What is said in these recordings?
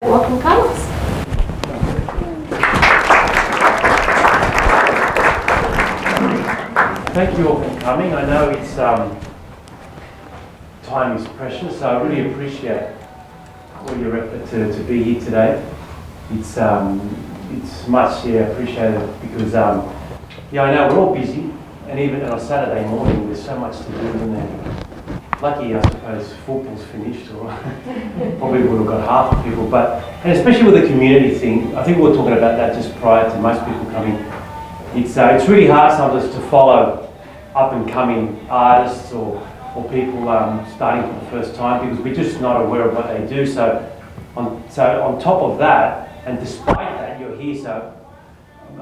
Welcome, Carlos. Thank you all for coming. I know it's time is precious, so I really appreciate all your effort to be here today. It's much appreciated because I know we're all busy, and even on a Saturday morning there's so much to do, isn't there? Lucky, I suppose, football's finished, or probably would have got half the people. And especially with the community thing, I think we were talking about that just prior to most people coming. It's really hard sometimes to follow up and coming artists or people starting for the first time because we're just not aware of what they do. So on top of that, and despite that, you're here. So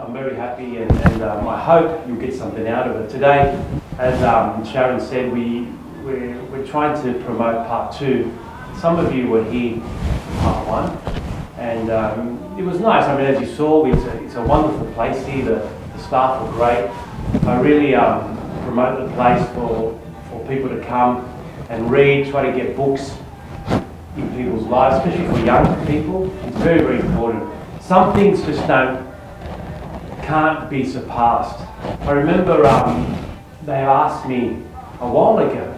I'm very happy, and I hope you'll get something out of it today. As Sharon said, we're trying to promote part 2. Some of you were here part 1, and it was nice. I mean, as you saw, it's a wonderful place here. The staff were great. I really promote the place for people to come and read, try to get books in people's lives, especially for young people. It's very, very important. Some things just can't be surpassed. I remember they asked me a while ago,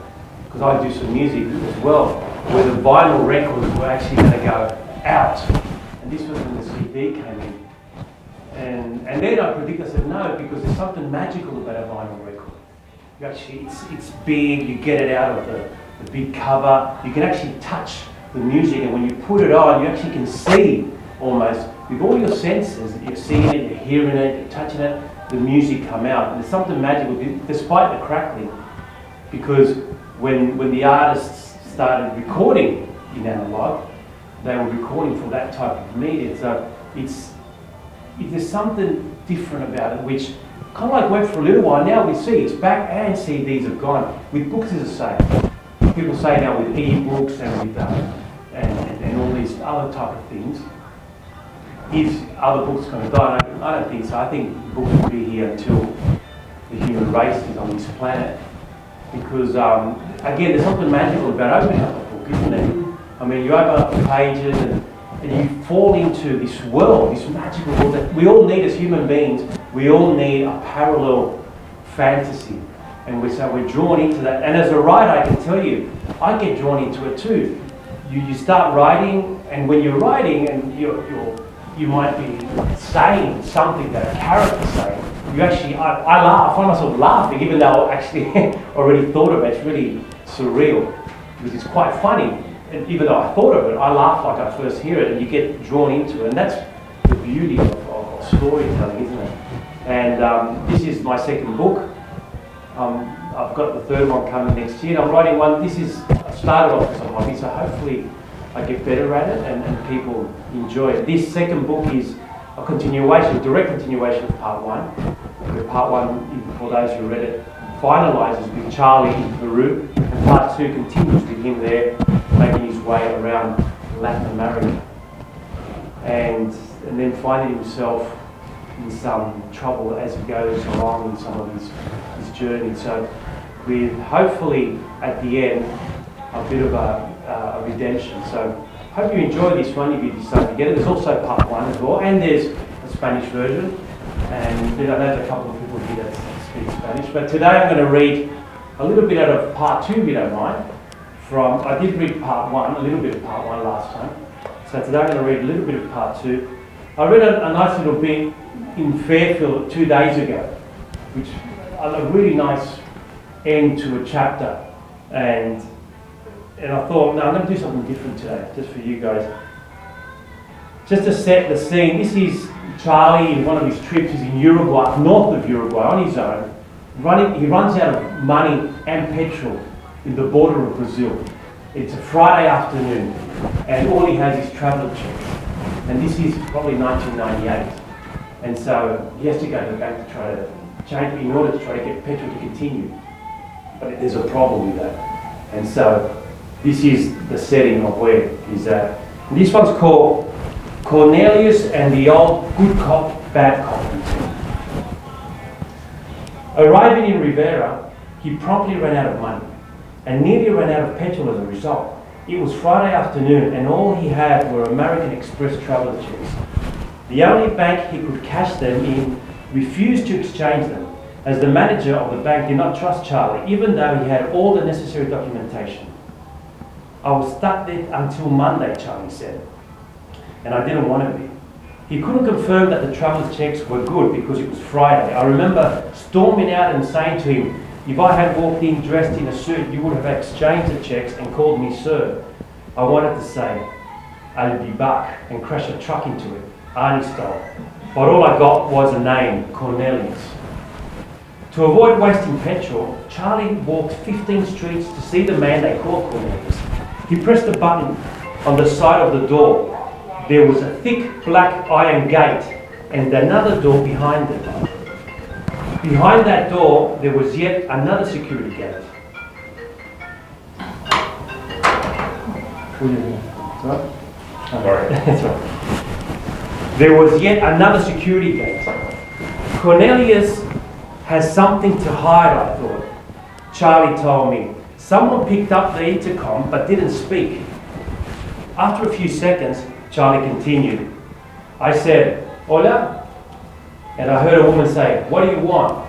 because I do some music as well, where the vinyl records were actually going to go out. And this was when the CD came in. And then I said no, because there's something magical about a vinyl record. You actually, it's big, you get it out of the big cover, you can actually touch the music, and when you put it on, you actually can see almost, with all your senses, that you're seeing it, you're hearing it, you're touching it, the music come out. And there's something magical, despite the crackling, because when the artists started recording in analog, they were recording for that type of media. So there's something different about it, which kind of like went for a little while. Now we see it's back, and CDs have gone. With books it's the same. People say now with e-books and with and all these other type of things, is other books going to die? I don't think so. I think books will be here until the human race is on this planet. Because, again, there's something magical about opening up a book, isn't it? I mean, you open up the pages and you fall into this world, this magical world that we all need as human beings. We all need a parallel fantasy. And we're drawn into that. And as a writer, I can tell you, I get drawn into it too. You start writing, and when you're writing and you might be saying something that a character's saying, you actually, I laugh, I find myself laughing, even though I actually already thought of it. It's really surreal, because it's quite funny. And even though I thought of it, I laugh like I first hear it, and you get drawn into it. And that's the beauty of storytelling, isn't it? And this is my second book. I've got the third one coming next year. I'm writing one. I started off as a hobby, so hopefully I get better at it and people enjoy it. This second book is a continuation, a direct continuation of part 1. Where part 1, for those who read it, finalises with Charlie in Peru, and part 2 continues with him there, making his way around Latin America, and then finding himself in some trouble as he goes along in some of his journey. So, with hopefully at the end a bit of a redemption. So, hope you enjoy this one if you decide to get it. There's also part 1 as well, and there's a Spanish version. And there's a couple of people here that speak Spanish. But today I'm going to read a little bit out of part 2, if you don't mind. I did read part 1, a little bit of part 1 last time. So today I'm going to read a little bit of part 2. I read a nice little bit in Fairfield 2 days ago, which a really nice end to a chapter. And I thought, no, I'm going to do something different today, just for you guys. Just to set the scene, this is Charlie in one of his trips. He's in Uruguay, north of Uruguay, on his own. He runs out of money and petrol in the border of Brazil. It's a Friday afternoon, and all he has is traveller checks. And this is probably 1998. And so he has to go to the bank to try to change, in order to try to get petrol to continue. But there's a problem with that. And so this is the setting of where he's at. And this one's called Cornelius and the Old Good Cop, Bad Cop Routine. Arriving in Rivera, he promptly ran out of money and nearly ran out of petrol as a result. It was Friday afternoon and all he had were American Express traveller checks. The only bank he could cash them in refused to exchange them, as the manager of the bank did not trust Charlie, even though he had all the necessary documentation. I was stuck there until Monday, Charlie said, and I didn't want to be. He couldn't confirm that the traveller's checks were good because it was Friday. I remember storming out and saying to him, if I had walked in dressed in a suit, you would have exchanged the checks and called me sir. I wanted to say, I'll be back, and crash a truck into it, Arnie style. But all I got was a name, Cornelius. To avoid wasting petrol, Charlie walked 15 streets to see the man they called Cornelius. He pressed a button on the side of the door. There was a thick black iron gate and another door behind it. Behind that door, there was yet another security gate. That's right. There was yet another security gate. Cornelius has something to hide, I thought. Charlie told me. Someone picked up the intercom but didn't speak. After a few seconds, Charlie continued. I said, hola, and I heard a woman say, what do you want?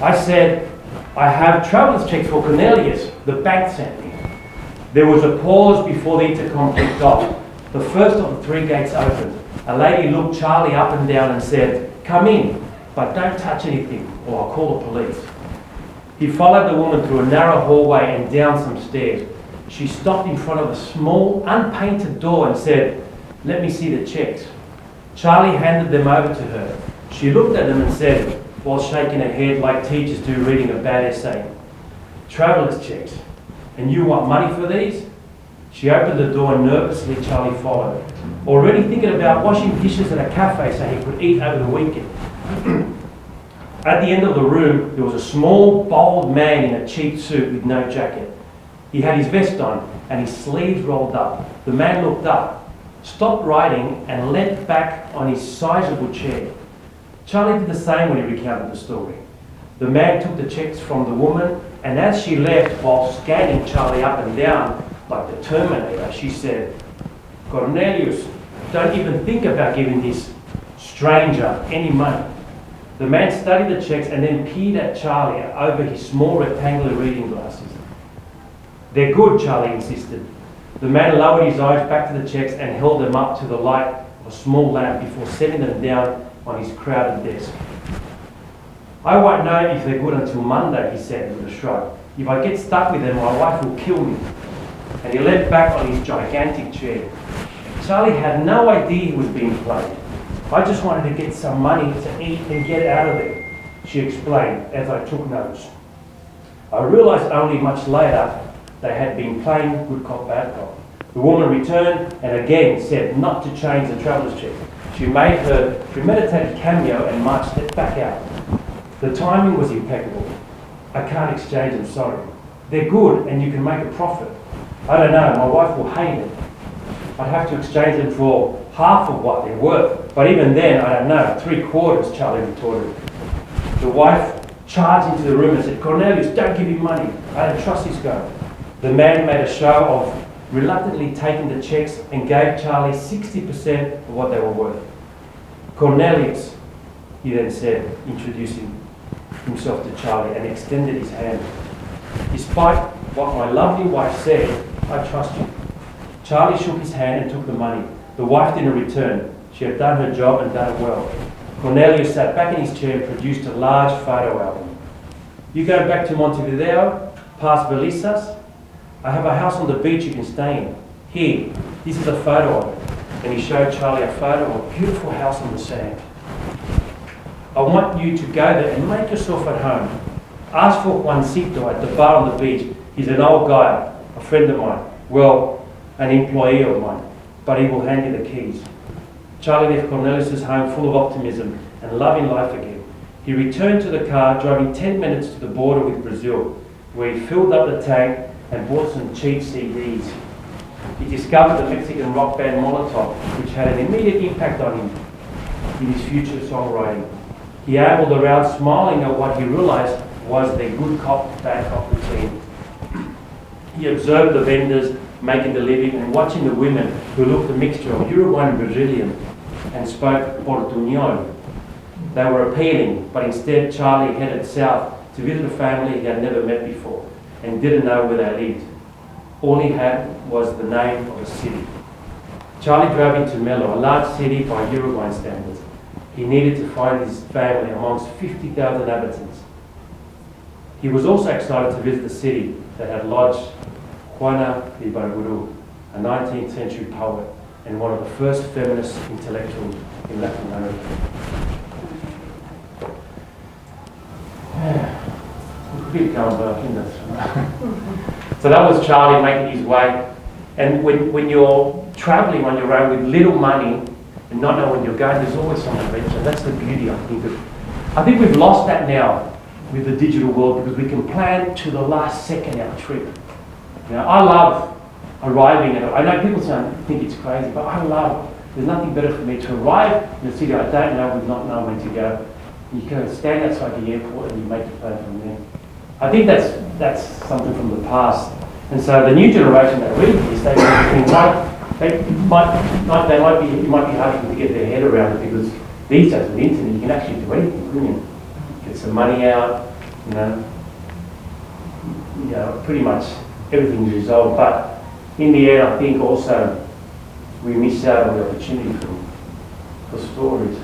I said, I have traveller's checks for Cornelius, the bank sent me. There was a pause before the intercom kicked off. The first of the 3 gates opened. A lady looked Charlie up and down and said, come in, but don't touch anything or I'll call the police. He followed the woman through a narrow hallway and down some stairs. She stopped in front of a small, unpainted door and said, let me see the checks. Charlie handed them over to her. She looked at them and said, while shaking her head like teachers do reading a bad essay, traveller's checks. And you want money for these? She opened the door and nervously Charlie followed, already thinking about washing dishes at a cafe so he could eat over the weekend. At the end of the room, there was a small, bald man in a cheap suit with no jacket. He had his vest on and his sleeves rolled up. The man looked up, stopped writing and leant back on his sizable chair. Charlie did the same when he recounted the story. The man took the checks from the woman, and as she left, while scanning Charlie up and down like the Terminator, she said, Cornelius, don't even think about giving this stranger any money. The man studied the checks and then peered at Charlie over his small rectangular reading glasses. They're good, Charlie insisted. The man lowered his eyes back to the checks and held them up to the light of a small lamp before setting them down on his crowded desk. I won't know if they're good until Monday, he said with a shrug. If I get stuck with them, my wife will kill me. And he leant back on his gigantic chair. Charlie had no idea he was being played. I just wanted to get some money to eat and get out of there, she explained as I took notes. I realised only much later they had been playing good cop, bad cop. The woman returned and again said not to change the traveller's check. She made her premeditated cameo and marched it back out. The timing was impeccable. I can't exchange them, sorry. They're good and you can make a profit. I don't know, my wife will hate it. I'd have to exchange them for half of what they're worth. But even then, I don't know, 3/4, Charlie retorted. The wife charged into the room and said, Cornelius, don't give him money. I don't trust this guy. The man made a show of reluctantly taking the checks and gave Charlie 60% of what they were worth. Cornelius, he then said, introducing himself to Charlie and extended his hand. Despite what my lovely wife said, I trust you. Charlie shook his hand and took the money. The wife didn't return. She had done her job and done it well. Cornelius sat back in his chair and produced a large photo album. You going back to Montevideo, past Belisas? I have a house on the beach you can stay in. Here, this is a photo of it. And he showed Charlie a photo of a beautiful house on the sand. I want you to go there and make yourself at home. Ask for Juancito at the bar on the beach. He's an old guy, a friend of mine. Well, an employee of mine. But he will hand you the keys. Charlie left Cornelius' home full of optimism and loving life again. He returned to the car, driving 10 minutes to the border with Brazil, where he filled up the tank and bought some cheap CDs. He discovered the Mexican rock band Molotov, which had an immediate impact on him in his future songwriting. He ambled around smiling at what he realised was their good cop, bad cop routine. He observed the vendors making a living, and watching the women who looked a mixture of Uruguayan and Brazilian and spoke Portuñol. They were appealing, but instead Charlie headed south to visit a family he had never met before and didn't know where they lived. All he had was the name of a city. Charlie drove into Melo, a large city by Uruguayan standards. He needed to find his family amongst 50,000 inhabitants. He was also excited to visit the city that had lodged Juana Ibarburu, a 19th century poet and one of the first feminist intellectuals in Latin America. We could keep going, but I think that's So that was Charlie making his way. And when you're travelling on your own with little money and not knowing where you're going, there's always some adventure. That's the beauty, I think. I think we've lost that now with the digital world because we can plan to the last second our trip. You know, I love arriving at I know people think it's crazy, but I love, there's nothing better for me to arrive in a city I don't know with not knowing where to go. You can stand outside the airport and you make your plan from there. I think that's something from the past. And so the new generation that read this, you might be hard to get their head around it because these days with the internet you can actually do anything, couldn't you? Get some money out, you know, pretty much everything's resolved. But in the end, I think also we miss out on the opportunity for stories.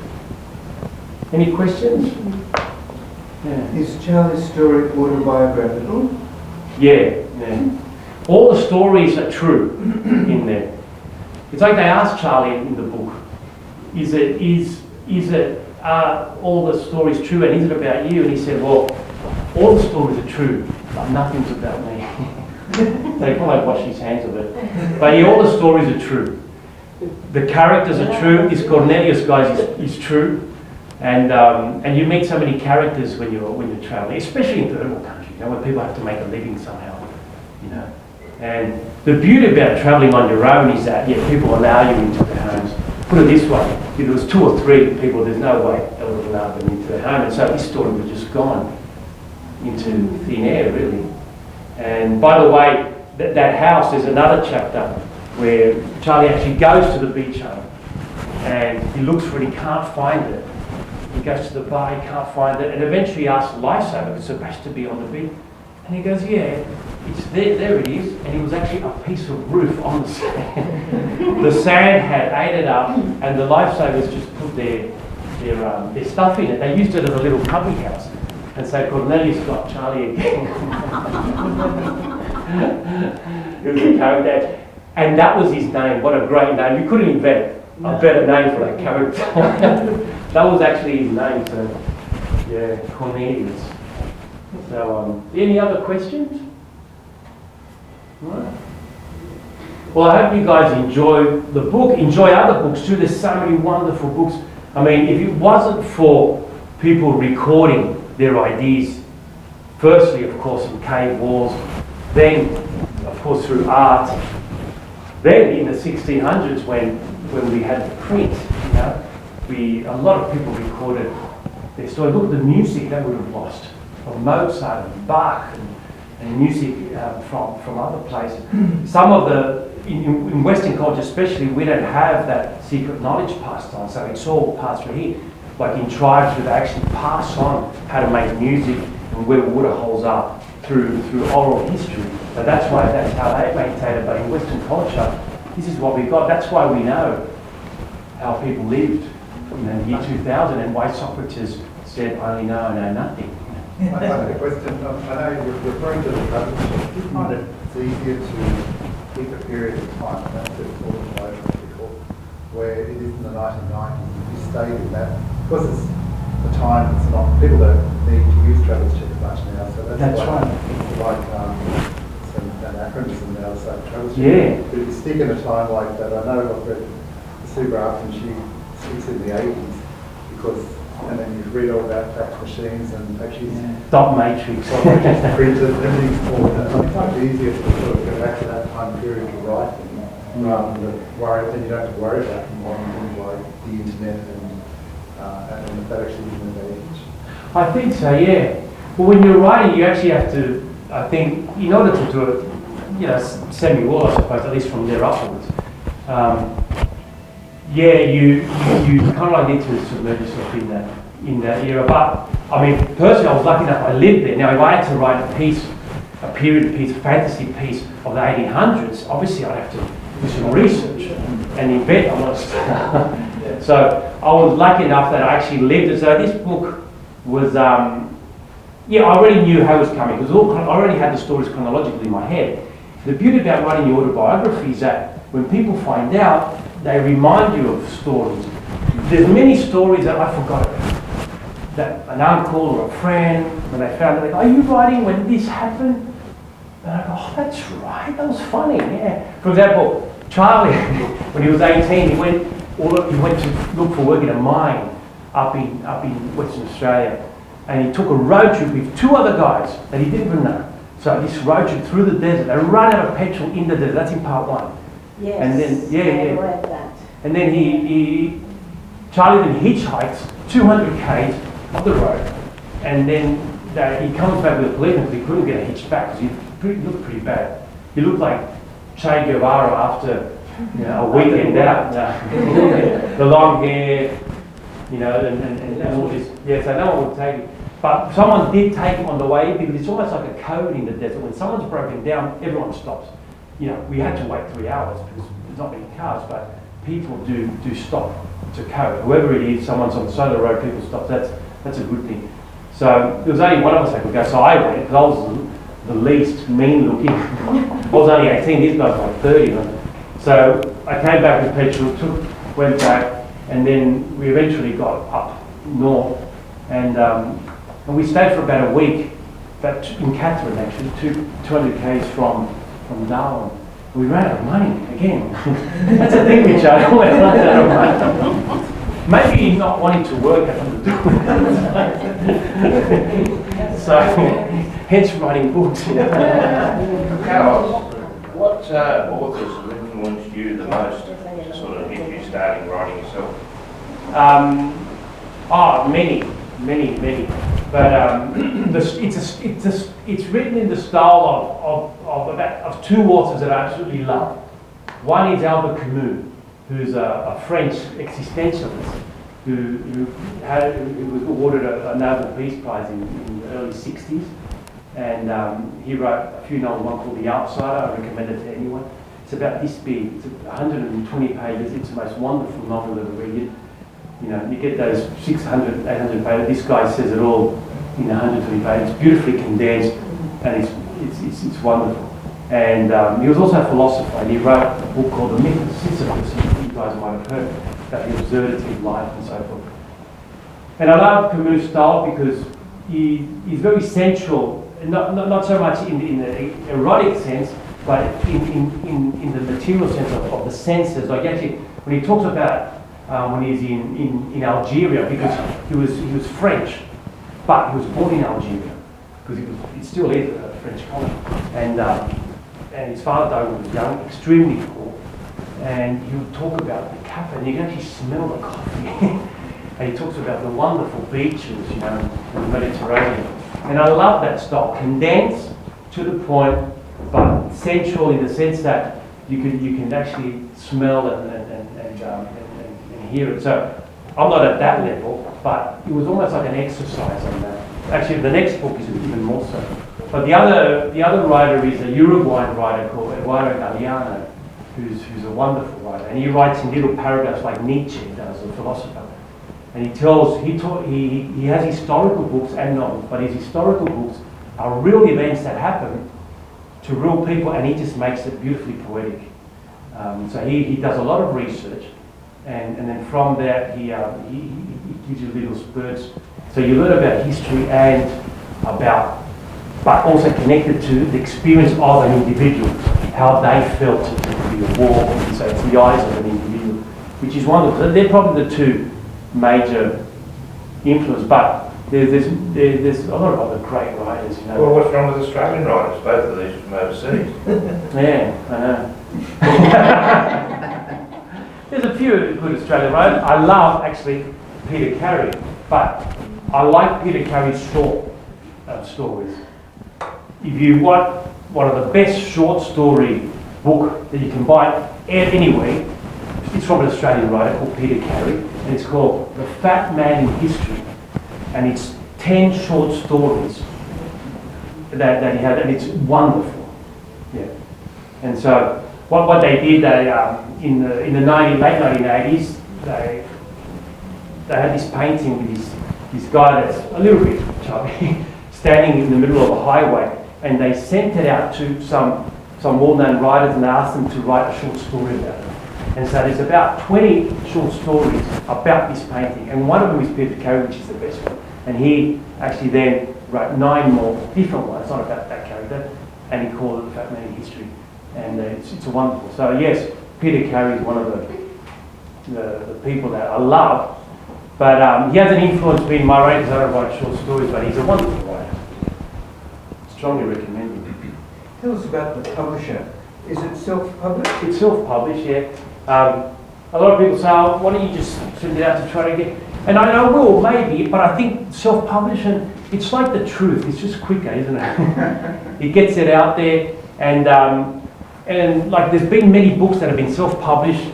Any questions? Yeah. Is Charlie's story autobiographical? Yeah. All the stories are true in there. It's like they asked Charlie in the book, are all the stories true and is it about you? And he said, well, all the stories are true, but nothing's about me. They kind of wash his hands of it. But yeah, all the stories are true. The characters are true. This Cornelius guy is true. And you meet so many characters when you're traveling, especially in third world countries, you know, when people have to make a living somehow, you know. And the beauty about traveling on your own is that people allow you into their homes. Put it this way: if there was 2 or 3 people, there's no way they would allow them into their home. And so this story was just gone into thin air, really. And by the way, that house, there's another chapter where Charlie actually goes to the beach home and he looks for it, he can't find it. He goes to the bar, he can't find it, and eventually asks Lifesaver, because it's supposed to be on the beach. And he goes, yeah, it's there it is. And it was actually a piece of roof on the sand. The sand had ate it up, and the Lifesavers just put their stuff in it. They used it as a little cubby house. And so Cornelius got Charlie again. It was a character. And that was his name. What a great name. You couldn't invent a better name for that character. That was actually his name, so yeah, Cornelius. So, any other questions? Right. Well, I hope you guys enjoy the book, enjoy other books too. There's so many wonderful books. I mean, if it wasn't for people recording their ideas, firstly, of course, in cave walls, then, of course, through art, then in the 1600s when we had the print, you know, a lot of people recorded their story. Look at the music they would have lost from Mozart and Bach and music from other places. Some of in Western culture especially, we don't have that secret knowledge passed on, so it's all passed through here. Like in tribes, where they actually pass on how to make music and where water holes are through oral history. So that's how they maintain it. But in Western culture, this is what we've got. That's why we know how people lived in the year 2000 and why Socrates said, I only know, I know nothing. I have a question. I know you're referring to the travel show. Do you find it's easier to keep a period of time, and that's the autobiographical, where it is in the 1990s, you stay with that, because it's the time, it's not, people don't need to use travel check as much now, so that's right. Some anachronism now, so travel check. Yeah. But if you stick in a time like that, I know I've read Sue Grafton, she speaks in the 80s, because and then you read all about fax machines and actually dot matrix, printers, everything's all that. It's much easier to sort of go back to that time period to write them, rather than worry. Then you don't have to worry about modern things like the internet and if that actually is an advantage. I think so, yeah. Well, when you're writing, you actually have to. I think in order to do it, semi-war, I suppose, at least from there upwards. You kind of like need to submerge yourself in that era. But I mean, personally, I was lucky enough I lived there. Now, if I had to write a period piece, a fantasy piece of the 1800s, obviously I'd have to do some research and invent a lot of stuff. So I was lucky enough that I actually lived it. So this book was, I already knew how it was coming because I already had the stories chronologically in my head. The beauty about writing your autobiography is that when people find out, they remind you of stories. There's many stories that I forgot about. That an uncle or a friend, when they found it, they go, "Are you writing when this happened?" And I go, "Oh, that's right, that was funny, yeah." For example, Charlie, when he was 18, he went to look for work in a mine up in Western Australia. And he took a road trip with two other guys that he didn't even know. So this road trip through the desert, they run out of petrol in the desert. That's in part one. Yes. And then I read that. And then Charlie then hitchhikes 200 k's of the road, and then he comes back with a policeman because he couldn't get a hitch back because he looked pretty bad. He looked like Che Guevara after a weekend out. The long hair, and all this. Yeah, so no one would take it. But someone did take him on the way because it's almost like a code in the desert. When someone's broken down, everyone stops. We had to wait 3 hours because there's not many cars, but people do stop to code. Whoever it is, someone's on the side of the road, people stop. That's a good thing. So there was only one of us that could go, so I went because I was the least mean looking. I was only 18, these guys were like 30. So I came back with petrol, went back, and then we eventually got up north, and we stayed for about a week, in Catherine actually, 200 k's from Darwin. We ran out of money again. That's the thing, Richard. I always run out of money. Maybe not wanting to work at something to do. So, hence writing books. Carlos, what authors have influenced you the most to sort of get you starting writing yourself? Many. But it's written in the style of two authors that I absolutely love. One is Albert Camus, who's a French existentialist who was awarded a Nobel Peace Prize in the early 60s. And he wrote a few novels, one called The Outsider. I recommend it to anyone. It's about this big. It's 120 pages. It's the most wonderful novel ever read. You get those 600, 800 pages. This guy says it all in 120 pages. It's beautifully condensed, and it's wonderful. And he was also a philosopher, and he wrote a book called The Myth of Sisyphus. You guys might have heard about the absurdity of life and so forth. And I love Camus' style because he's very sensual, not so much in the erotic sense, but in the material sense of the senses. Like actually, when he talks about when he's in Algeria, because he was French, but he was born in Algeria because he still is a French colony, and his father died when he was young, extremely poor, and he would talk about the cafe, and you can actually smell the coffee, and he talks about the wonderful beaches, in the Mediterranean, and I love that style, condensed to the point, but sensual in the sense that you can actually smell it and hear it. So I'm not at that level, but it was almost like an exercise on that. Actually, the next book is even more so. But the other writer is a Uruguayan writer called Eduardo Galeano, who's a wonderful writer, and he writes in little paragraphs like Nietzsche does, a philosopher. And he has historical books and novels, but his historical books are real events that happen to real people, and he just makes it beautifully poetic. So he does a lot of research, and then from that he gives you little spurts. So you learn about history but also connected to the experience of an individual, how they felt it to be a war. So it's the eyes of an individual, which is wonderful. They're probably the two major influences, but there's a lot of other great writers. Well, what's wrong with Australian writers? Both of these from overseas. Yeah, I know. There's a few good Australian writers. I love actually Peter Carey, but I like Peter Carey's short stories. If you want one of the best short story book that you can buy anywhere. It's from an Australian writer called Peter Carey, and it's called The Fat Man in History. And it's 10 short stories that he had, and it's wonderful. Yeah. And so what they did, in the late 1980s, they had this painting with this guy that's a little bit chubby, standing in the middle of a highway, and they sent it out to some well-known writers and asked them to write a short story about it. And so there's about 20 short stories about this painting, and one of them is Peter Carey, which is the best one. And he actually then wrote 9 more different ones, not about that character, and he called it The Fat Man in History. And it's a wonderful. So yes, Peter Carey is one of the people that I love, but he hasn't influenced me in my writing because I don't write short stories, but he's a wonderful writer. Strongly recommend him. Tell us about the publisher. Is it self-published? It's self-published, yeah. A lot of people say, oh, why don't you just send it out to try to get... And I will, maybe, but I think self-publishing, it's like the truth. It's just quicker, isn't it? It gets it out there, and like there's been many books that have been self-published.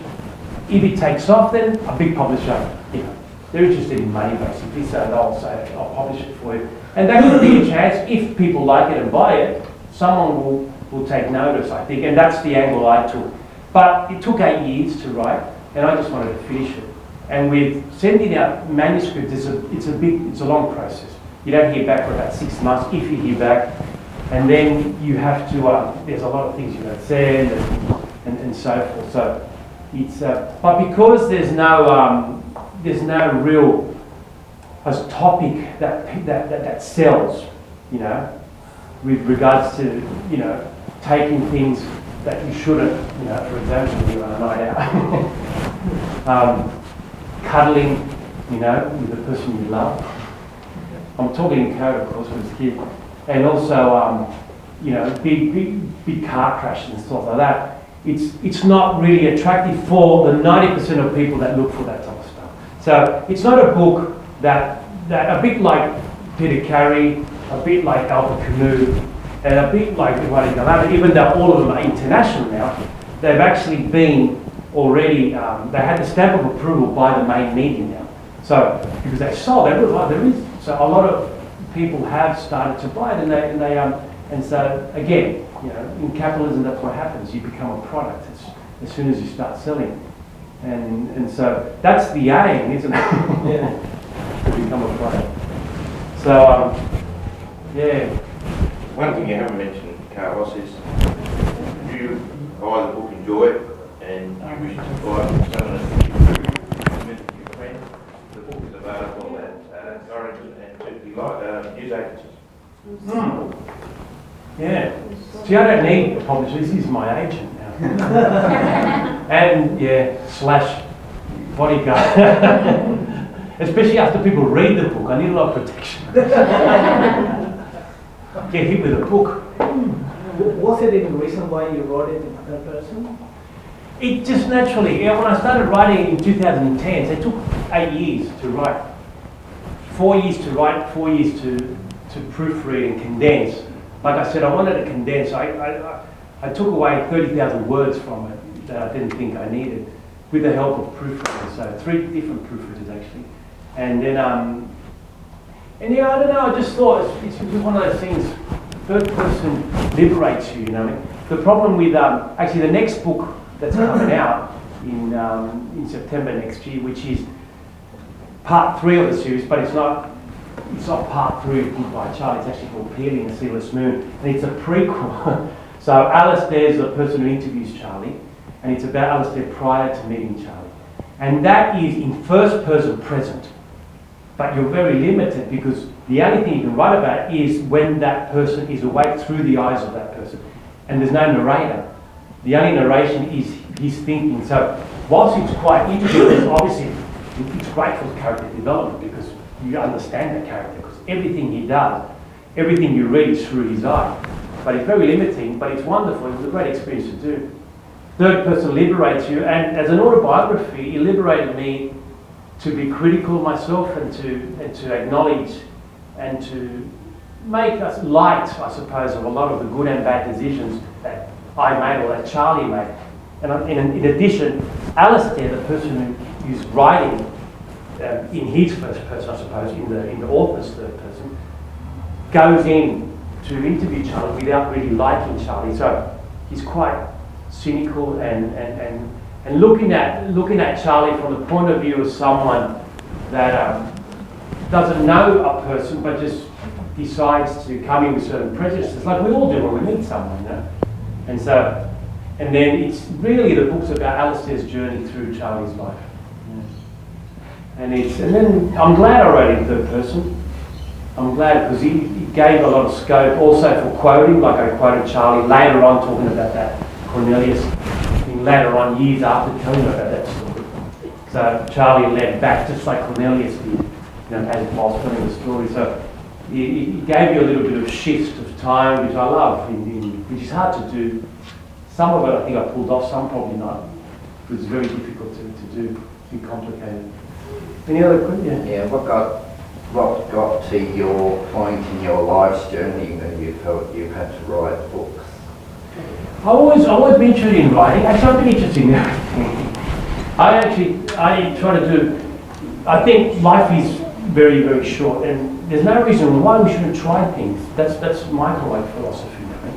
If it takes off, then a big publisher, you know, they're interested in money basically, so they'll say, I'll publish it for you. And that could be a chance, if people like it and buy it, someone will take notice, I think, and that's the angle I took. But it took 8 years to write, and I just wanted to finish it. And with sending out manuscripts, it's a long process. You don't hear back for about 6 months, if you hear back, and then you have to. There's a lot of things you got to send and so forth. So it's but because there's no real topic that sells, you know, with regards to, you know, taking things that you shouldn't, you know, for example, when you're on a night out. Cuddling, you know, with the person you love. I'm talking in code, of course, when I was a kid. And also, you know, big car crashes and stuff like that. It's not really attractive for the 90% of people that look for that type of stuff. So it's not a book that a bit like Peter Carey, a bit like Albert Camus, and a bit like Eduardo Galeano, even though all of them are international now, they've actually been already, they had the stamp of approval by the main media now. So, because they sold, they realised there is, so a lot of people have started to buy it, and so again, you know, in capitalism that's what happens. You become a product as soon as you start selling, and so that's the aim, isn't it? Yeah. To become a product. So yeah. One thing you haven't mentioned, Carlos, is you buy the book, enjoy it, and you wish to buy someone that your friend. The book is available at Orange and Touckley news agencies. Yeah. See, I don't need a publisher. This is my agent now. And yeah, / bodyguard. Especially after people read the book, I need a lot of protection. Get hit with a book. Was it any reason why you wrote it in third person? It just naturally, when I started writing in 2010, it took 8 years to write. 4 years to write, 4 years to proofread and condense. Like I said, I wanted to condense. I took away 30,000 words from it that I didn't think I needed with the help of proofreaders. So 3 different proofreaders actually. And then, and yeah, I don't know, I just thought it's one of those things, third person liberates you, you know what I mean? The problem with, actually the next book that's coming out in September next year, which is part 3 of the series, but it's not part 3 of Think by Charlie, it's actually called Peeling the Sealess Moon, and it's a prequel. So Alistair is the person who interviews Charlie, and it's about Alistair prior to meeting Charlie. And that is in first person present. But you're very limited because the only thing you can write about is when that person is awake through the eyes of that person. And there's no narrator. The only narration is his thinking. So whilst it's quite interesting, obviously it's great for character development because you understand that character because everything he does, everything you read is through his eye. But it's very limiting, but it's wonderful. It's a great experience to do. Third person liberates you, and as an autobiography, it liberated me to be critical of myself and to acknowledge and to make us light, I suppose, of a lot of the good and bad decisions that I made or that Charlie made. And in addition, Alistair, the person who's writing in his first person, I suppose, in the author's third person, goes in to interview Charlie without really liking Charlie. So he's quite cynical and looking at Charlie from the point of view of someone that doesn't know a person but just decides to come in with certain prejudices, like we all do when we meet someone, you know. And then it's really the book's about Alistair's journey through Charlie's life. Yeah. And then I'm glad I wrote in third person. I'm glad because he gave a lot of scope also for quoting, like I quoted Charlie later on talking about that Cornelius thing later on, years after telling him about that story. So Charlie led back just like Cornelius did, you know, as whilst telling the story. So he gave you a little bit of shift of time, which I love, which is hard to do. Some of it I think I pulled off, some probably not. It was very difficult to do, be complicated. Any other questions? Yeah, what got to your point in your life's journey when you felt you had to write books? I've always been interested in writing. Actually, I've been interested in everything. I try to do, I think life is very, very short and there's no reason why we shouldn't try things. That's my kind of philosophy, right?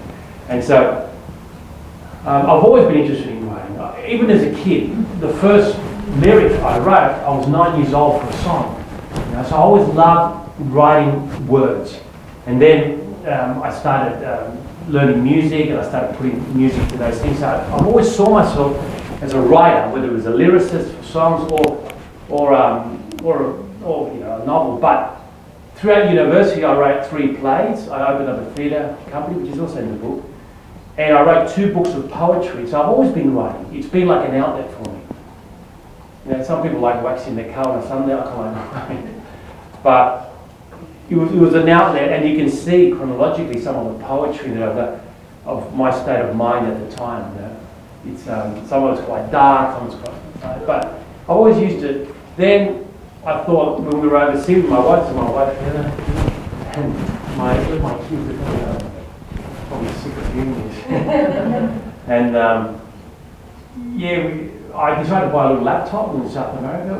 And so, I've always been interested in writing. Even as a kid, the first lyric I wrote, I was 9 years old for a song. You know, so I always loved writing words. And then I started learning music and I started putting music to those things. So I've always saw myself as a writer, whether it was a lyricist for songs or you know, a novel. But throughout university, I wrote 3 plays. I opened up a theatre company, which is also in the book. And I wrote 2 books of poetry, so I've always been writing. It's been like an outlet for me. You know, some people like waxing their car on a Sunday, I kind of like but it was an outlet, and you can see chronologically some of the poetry that of my state of mind at the time. You know? It's some of it's quite dark, some of it's quite but I always used it. Then I thought when we were overseas with my wife, and my kids are probably sick of hearing this. And I decided to buy a little laptop in South America.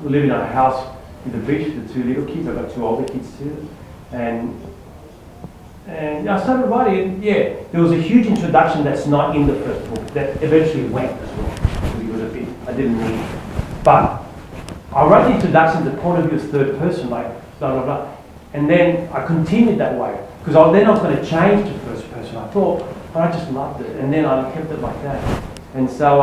We live in a house with the beach with the 2 little kids. I've got 2 older kids too. And I started writing. Yeah, there was a huge introduction that's not in the first book that eventually went as well. It was a bit I didn't need. But I wrote the introduction to the point of view as third person, like blah blah blah. And then I continued that way. Because then I was going to change to first person. I thought, but I just loved it. And then I kept it like that. And so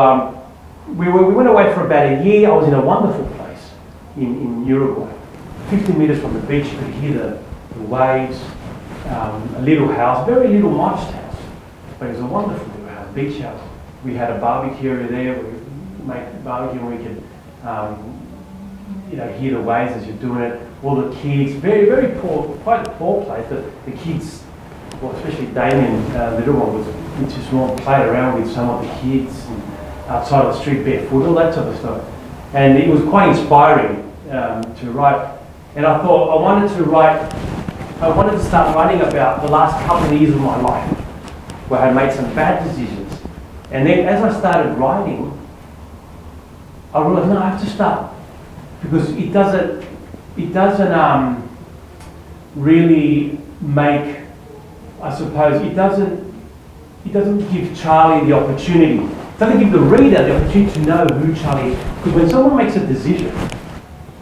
we went away for about a year. I was in a wonderful place in Uruguay. 50 metres from the beach, you could hear the waves. A little house, very little modest house. But it was a wonderful little house, beach house. We had a barbecue area there. We make barbecue and we could hear the waves as you're doing it. All the kids, very, very poor, quite a poor place. The kids, well, especially Damien, little one, was just more played around with some of the kids and outside of the street barefoot, all that sort of stuff. And it was quite inspiring to write. And I thought I wanted to start writing about the last couple of years of my life where I made some bad decisions. And then as I started writing, I realized, no, I have to stop because it doesn't really make, I suppose, it doesn't give Charlie the opportunity. It doesn't give the reader the opportunity to know who Charlie is. Because when someone makes a decision,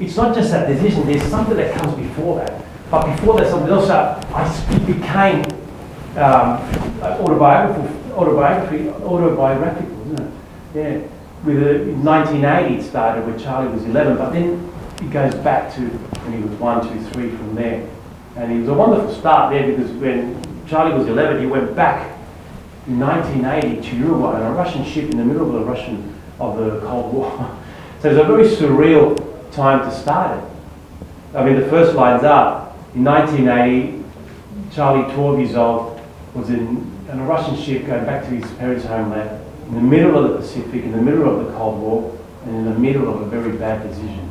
it's not just that decision, there's something that comes before that. But before that, something else, it became autobiographical, isn't it? Yeah. In 1980 it started when Charlie was 11, but then it goes back to when he was 1, 2, 3 from there. And it was a wonderful start there because when Charlie was 11, he went back in 1980 to Uruguay on a Russian ship in the middle of the Cold War. So it was a very surreal time to start it. I mean, the first lines are, in 1980, Charlie, 12 years old, was on a Russian ship going back to his parents' homeland in the middle of the Pacific, in the middle of the Cold War, and in the middle of a very bad decision.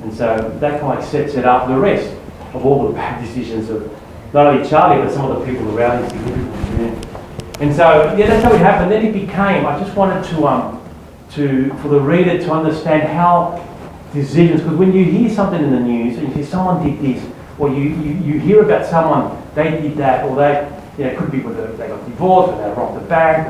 And so that kind of sets it up, the rest of all the bad decisions of not only Charlie, but some of the people around him significant. Yeah. And so, yeah, that's how it happened. Then it became, I just wanted for the reader to understand how decisions, because when you hear something in the news and you hear someone did this, or you hear about someone, they did that, or they, it could be whether they got divorced, or they robbed the bank,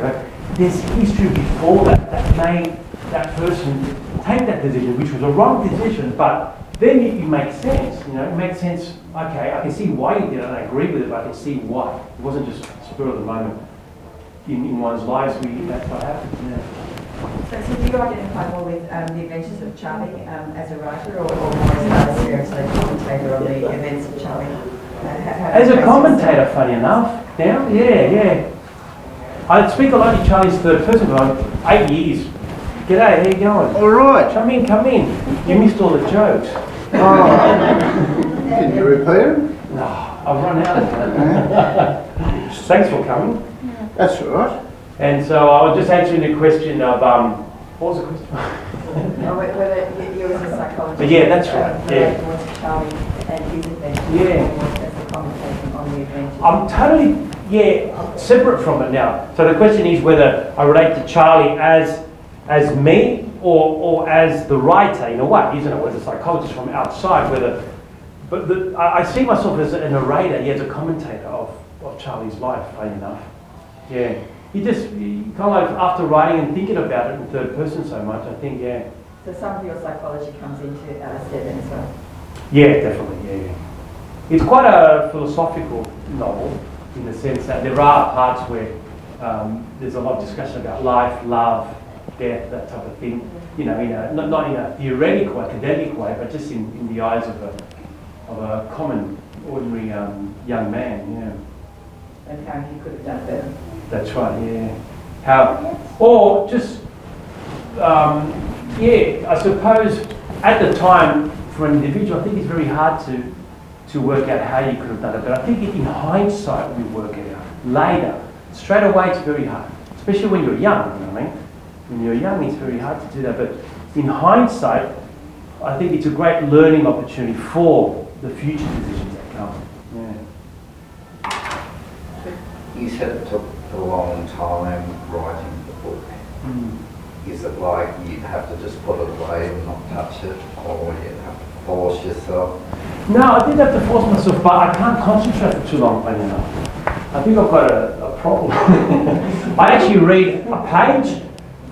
there's history before that made that person take that decision, which was a wrong decision, but then it makes sense, it makes sense, okay, I can see why you did it, and I agree with it, but I can see why. It wasn't just spur of the moment. In one's lives, that's what happened, yeah. So do you identify more with the adventures of Charlie as a writer, or more as a commentator on the events of Charlie? As a commentator, funny enough, now, yeah. I speak a lot in Charlie's third person for like 8 years. G'day, how you going? All right. Come in. You missed all the jokes. Can you repeat them? No, I've run out of them. Thanks for coming. That's all right. And so I was just answering the question of, what was the question? Whether you as a psychologist... Yeah, that's right, yeah. ...towards Charlie and his adventures, Yeah. as a commentator on the adventures. I'm totally, separate from it now. So the question is whether I relate to Charlie as me or as the writer in a way, isn't it? As a psychologist from outside, but I see myself as a narrator, as a commentator of Charlie's life, funny enough. Yeah. You kind of like, after writing and thinking about it in third person so much, I think, yeah. So some of your psychology comes into Alistair then as well? Yeah, definitely, yeah. It's quite a philosophical novel in the sense that there are parts where there's a lot of discussion about life, love, death, that type of thing. Not in a theoretical, academic way, but just in the eyes of a common, ordinary young man, yeah. And how he could have done better. That's right, yeah. Or just, I suppose at the time, for an individual, I think it's very hard to work out how you could have done it. But I think in hindsight, we work it out. Later, straight away, it's very hard. Especially when you're young, you know what I mean? When you're young, it's very hard to do that. But in hindsight, I think it's a great learning opportunity for the future decisions that come. Yeah. You said it took a long time writing the book. Is it like you'd have to just put it away and not touch it, or you'd have to force yourself? No, I didn't have to force myself, but I can't concentrate for too long, funny enough. I think I've got a problem. I actually read a page,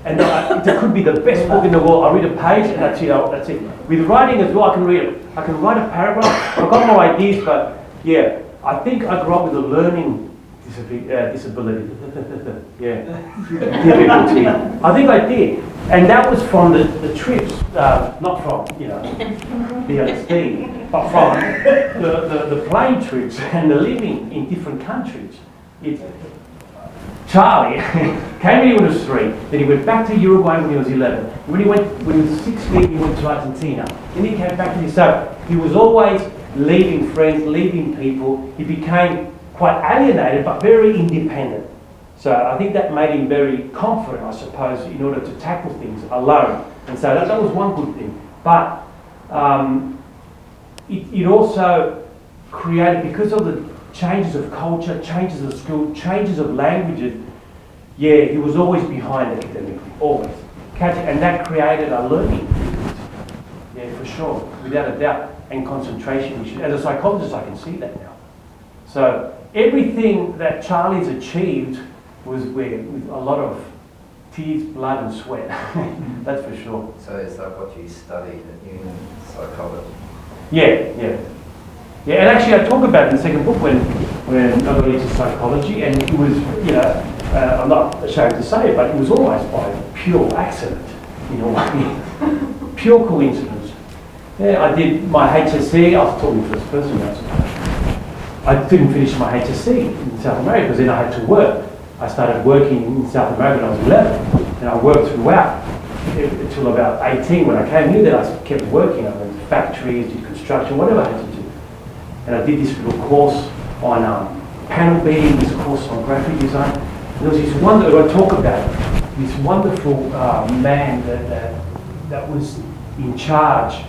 and it could be the best book in the world. I read a page, and that's it. With writing as well, I can read it. I can write a paragraph. I've got more ideas, but yeah, I think I grew up with a learning disability. Difficulty. I think I did. And that was from the trips, not from, the LSD, but from the plane trips and the living in different countries. Charlie came here when he was 3, then he went back to Uruguay when he was 11. When he was 16, he went to Argentina. Then he came back to this. So he was always leaving friends, leaving people. He became quite alienated, but very independent. So I think that made him very confident, I suppose, in order to tackle things alone. And so that was one good thing. But it also created, because of the changes of culture, changes of school, changes of languages, he was always behind academically, always. And that created a learning. Yeah, for sure, without a doubt. And concentration issues. As a psychologist, I can see that now. So everything that Charlie's achieved was with a lot of tears, blood and sweat. That's for sure. So is that what you studied at uni, psychology? Yeah. And actually I talk about it in the second book when I got into psychology, and it was, I'm not ashamed to say it, but it was almost by pure accident, in a way. Pure coincidence. Yeah, I did my HSC, I was talking first person now, I didn't finish my HSC in South America because then I had to work. I started working in South America when I was 11, and I worked throughout until about 18 when I came here. Then I kept working. I went to factories, did construction, whatever I had to do. And I did this little course on panel beating, this course on graphic design. And there was this wonderful, I talk about it, this wonderful man that was in charge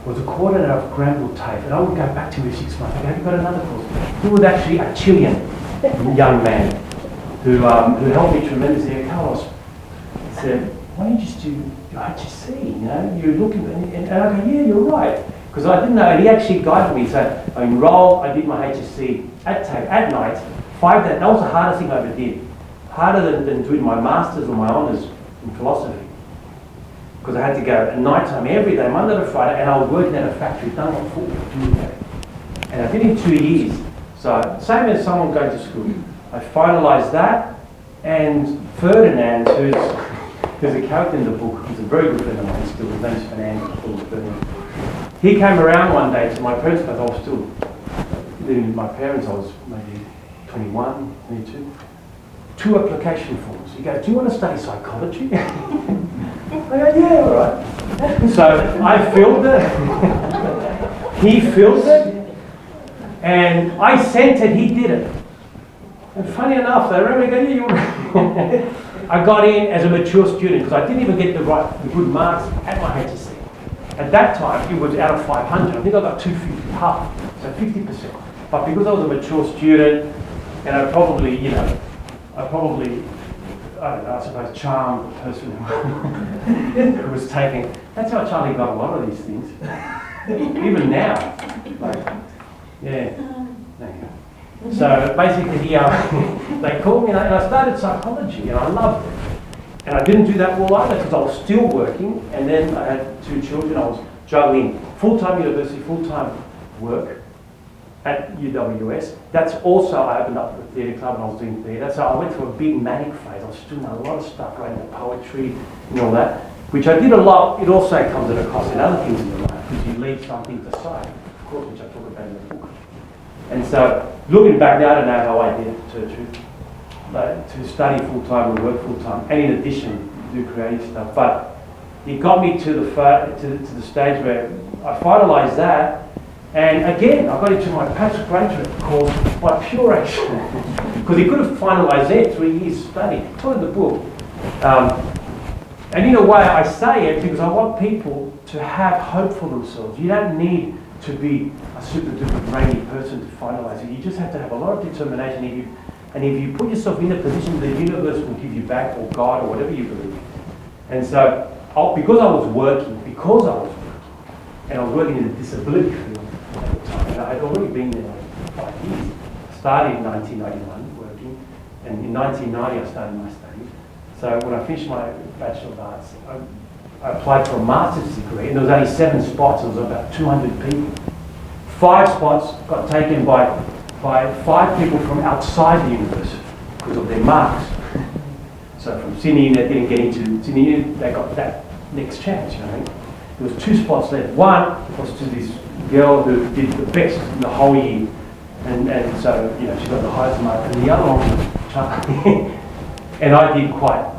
was a coordinator of Granville TAFE, and I would go back to him 6 months. I go, have you got another course? He was actually a Chilean young man who helped me tremendously. Carlos said, why don't you just do your HSC? You know, you're looking, and I go, yeah, you're right. Because I didn't know, and he actually guided me. So I enrolled, I did my HSC at TAFE at night, 5 days. That was the hardest thing I ever did. Harder than doing my master's or my honours in philosophy. Because I had to go at night time every day, Monday to Friday, and I was working at a factory, done on foot doing that. And I did it in 2 years. So same as someone going to school. I finalised that, and Ferdinand, who's a character in the book, he's a very good friend of mine still, his name's Ferdinand. He came around one day to my parents' place. I was still living with my parents, I was maybe 21, 22. 2 application forms. He goes, do you want to study psychology? I go, yeah, all right. So I filled it. He filled it. And I sent it, he did it. And funny enough, I remember going, yeah, I got in as a mature student because I didn't even get the good marks at my HSC. At that time, it was out of 500. I think I got 250, half, so 50%. But because I was a mature student, and I probably, I don't know, I suppose charmed the person who was taking. That's how Charlie got a lot of these things. Even now. Like, yeah. There you go. So basically, they called me and I started psychology and I loved it. And I didn't do that well either because I was still working, and then I had 2 children. I was juggling full-time university, full-time work at UWS. That's also, I opened up the theatre club and I was doing theatre. So I went through a big manic phase. I was doing a lot of stuff, writing the poetry and all that, which I did a lot. It also comes at a cost in other things in your life because you leave some things aside, of course, which I talk about in the book. And so, looking back now, I don't know how I did it, to the truth. Like, to study full-time and work full-time, and in addition, do creative stuff. But it got me to the stage where I finalised that. And again, I got into my postgraduate course by pure accident. Because he could have finalised there 3 years study. It's all in the book. And in a way, I say it because I want people to have hope for themselves. You don't need to be a super duper brainy person to finalise it. You just have to have a lot of determination. And if you put yourself in a position, the universe will give you back, or God, or whatever you believe in. And so, because I was working, and I was working in the disability field at the time, and I had already been there like 5 years. I started in 1991 working, and in 1990 I started my studies. So when I finished my Bachelor of Arts, I applied for a master's degree, and there was only 7 spots. There was about 200 people. 5 spots got taken by 5 people from outside the university because of their marks. So from Sydney, they didn't get into Sydney, they got that next chance, you know. There was 2 spots left. One was to this girl who did the best in the whole year, and so, you know, she got the highest mark, and the other one was Charlie. And I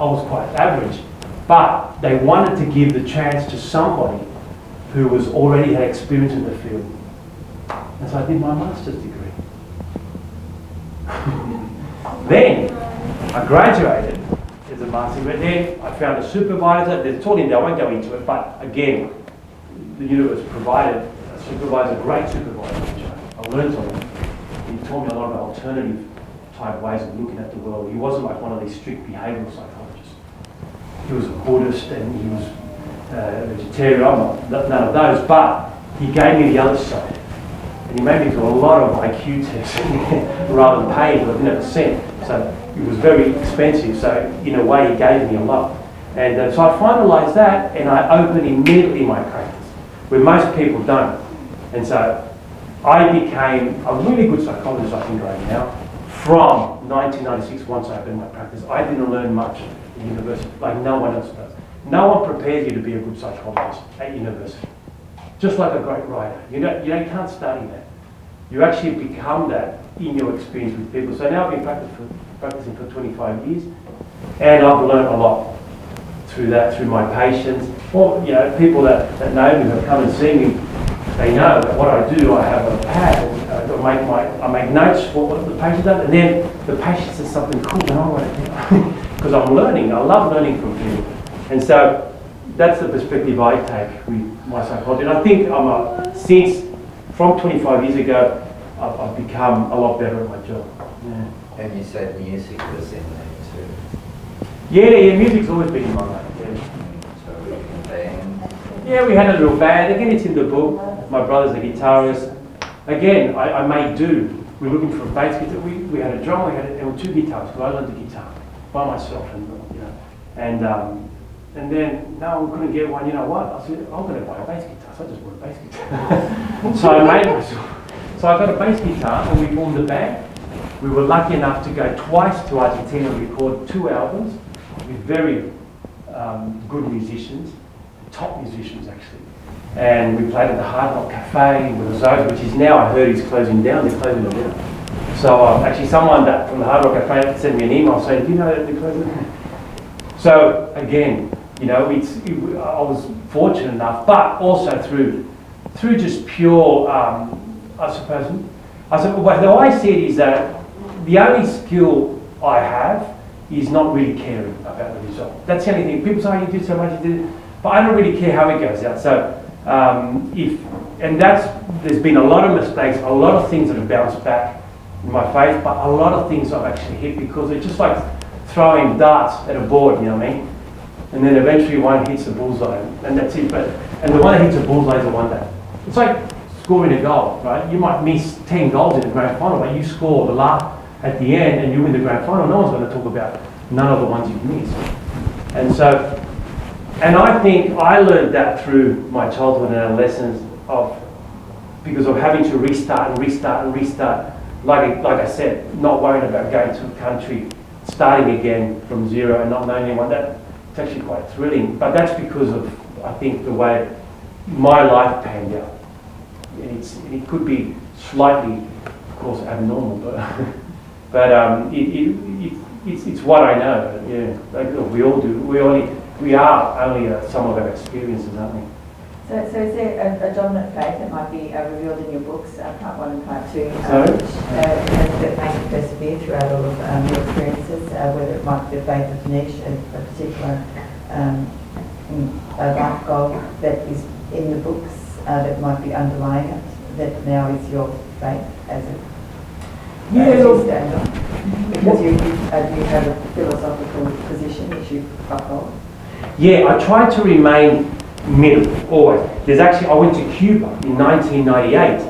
was quite average. But they wanted to give the chance to somebody who was already had experience in the field. And so I did my master's degree. Then I graduated as a master's degree. Then I found a supervisor. They told him I won't go into it, but again, the universe provided a supervisor, a great supervisor, which I learned on him. He taught me a lot of alternative type ways of looking at the world. He wasn't like one of these strict behavioural psychologists. He was a Buddhist and he was a vegetarian. I'm not, none of those, but he gave me the other side. And he made me do a lot of IQ tests rather than paying, but I didn't have a cent. So it was very expensive. So in a way, he gave me a lot. And so I finalised that, and I opened immediately my practice, where most people don't. And so I became a really good psychologist, I think, right now. From 1996, once I opened my practice, I didn't learn much in university, like no one else does. No one prepares you to be a good psychologist at university. Just like a great writer. You can't study that. You actually become that in your experience with people. So now I've been practicing for 25 years, and I've learned a lot through that, through my patients. Well, you know, people that know me, who have come and seen me, they know that what I do, I have a pad, I make notes for what the patient does, and then the patient says something cool, and I write it down. Because I'm learning, I love learning from people. And so that's the perspective I take with my psychology. And I think from 25 years ago, I've become a lot better at my job. Yeah. And you said music was in there too. Yeah, music's always been in my life. Yeah. So we can band. Yeah, we had a little band. Again, it's in the book. My brother's a guitarist. Again, I made do. We were looking for a bass guitar. We had a drum. There were two guitars. Because I learned the guitar by myself, and then no one couldn't get one. You know what? I said, I'm going to buy a bass guitar. So I just bought a bass guitar. So I made myself. So I got a bass guitar, and we formed a band. We were lucky enough to go twice to Argentina and record 2 albums with very good musicians, top musicians actually. And we played at the Hard Rock Cafe in Buenos Aires, which is now, I heard, is closing down. They're closing it down. So actually someone from the Hard Rock Cafe sent me an email saying, do you know that they're closing it down? So again, I was fortunate enough, but also through just pure, I suppose, the way I see it is that the only skill I have is not really caring about the result. That's the only thing. People say, oh, you did so much, you did it. But I don't really care how it goes out. So there's been a lot of mistakes, a lot of things that have bounced back in my faith, but a lot of things I've actually hit because it's just like throwing darts at a board, you know what I mean? And then eventually one hits the bullseye, and that's it. And the one that hits the bullseye is a wonder. It's like scoring a goal, right? You might miss 10 goals in the grand final, but you score the last at the end and you win the grand final. No one's going to talk about none of the ones you've missed. And I think I learned that through my childhood and adolescence because of having to restart and restart and restart. Like I said, not worrying about going to a country, starting again from zero and not knowing anyone. It's actually quite thrilling. But that's because of, I think, the way my life panned out. And it could be slightly, of course, abnormal, but it's what I know. Yeah, like we all do. We are only a sum of our experiences, aren't we? So is there a dominant faith that might be revealed in your books, part 1 and part 2, Sorry? that make you persevere throughout all of your experiences, whether it might be the faith of niche, a particular life goal that is in the books that might be underlying it, that now is your faith as it stand on? Because you have a philosophical position which you uphold. Yeah, I try to remain middle, always. I went to Cuba in 1998,